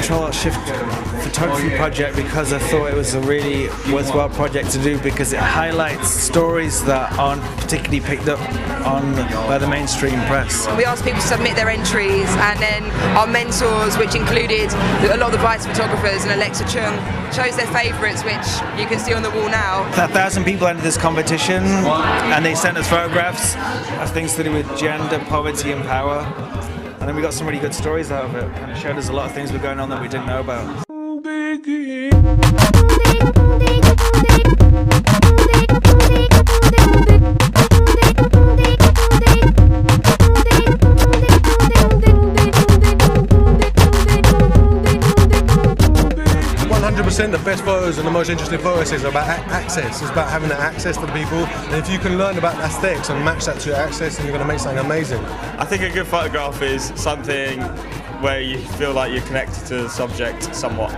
Ctrl.Alt.Shift photography project because I thought it was a really worthwhile project to do, because it highlights stories that aren't particularly picked up on by the mainstream press. We asked people to submit their entries, and then our mentors, which included a lot of the Vice photographers and Alexa Chung, chose their favourites, which you can see on the wall now. 1,000 people entered this competition, and they sent us photographs of things to do with gender, poverty and power. And then we got some really good stories out of it, and it showed us a lot of things were going on that we didn't know about. The best photos and the most interesting photos is about access. It's about having that access to people, and if you can learn about aesthetics and match that to your access, then you're going to make something amazing. I think a good photograph is something where you feel like you're connected to the subject somewhat,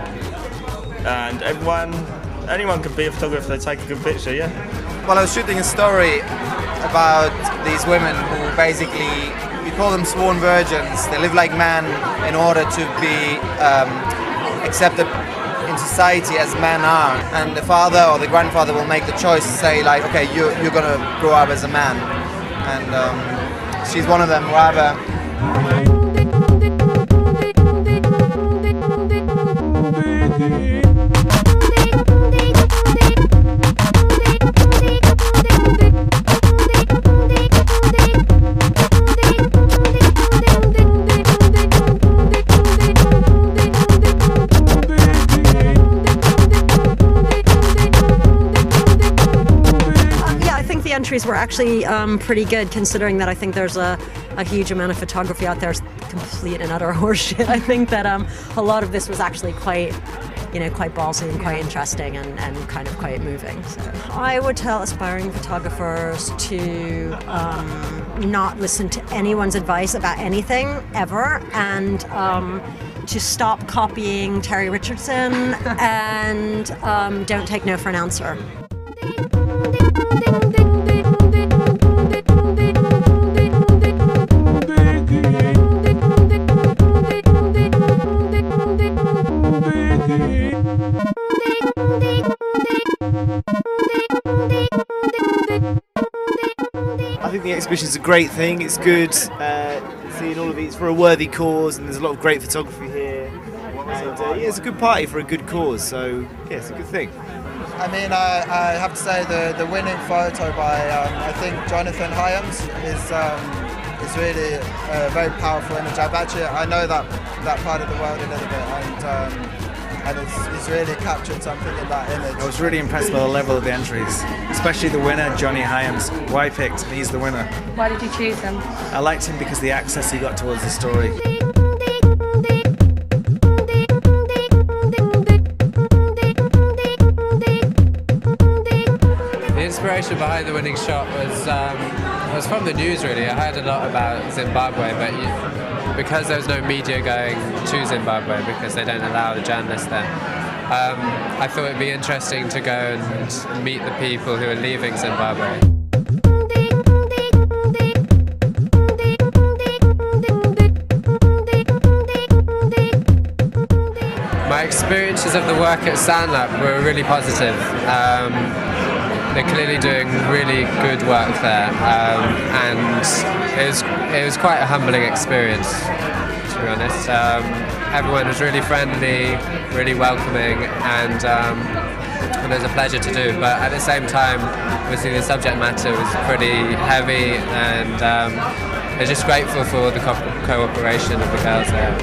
and anyone can be a photographer if they take a good picture. Yeah. Well, I was shooting a story about these women who basically, we call them sworn virgins. They live like men in order to be accepted in society as men are, and the father or the grandfather will make the choice to say, like, okay, you're gonna grow up as a man, and she's one of them. Rather. The entries were actually pretty good, considering that I think there's a huge amount of photography out there complete and utter horseshit. I think that a lot of this was actually quite ballsy and quite interesting and kind of quite moving. So I would tell aspiring photographers to not listen to anyone's advice about anything ever, and to stop copying Terry Richardson, and don't take no for an answer. I think the exhibition's a great thing. It's good seeing all of these for a worthy cause, and there's a lot of great photography here. And yeah, it's a good party for a good cause, so yeah, it's a good thing. I mean, I have to say the winning photo by I think Jonathan Hyams is really a very powerful image. I know that part of the world a little bit, and it's really captured something in that image. I was really impressed by the level of the entries, especially the winner, Johnny Hyams, who I picked, and he's the winner. Why did you choose him? I liked him because of the access he got towards the story. The inspiration behind the winning shot was from the news, really. I heard a lot about Zimbabwe, but because there was no media going to Zimbabwe because they don't allow the journalists there, I thought it'd be interesting to go and meet the people who are leaving Zimbabwe. My experiences of the work at Sandlab were really positive. They're clearly doing really good work there, and it was quite a humbling experience, to be honest. everyone was really friendly, really welcoming, and it was a pleasure to do. But at the same time, obviously the subject matter was pretty heavy, and I was just grateful for the cooperation of the girls there.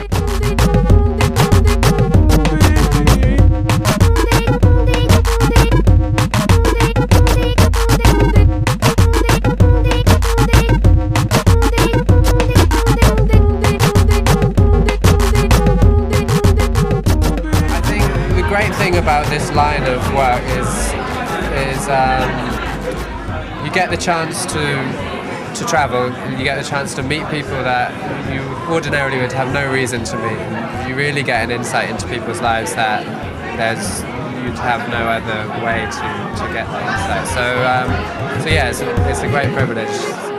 The great thing about this line of work is you get the chance to travel, and you get the chance to meet people that you ordinarily would have no reason to meet. You really get an insight into people's lives that you'd have no other way to get that insight. So yeah, it's a great privilege.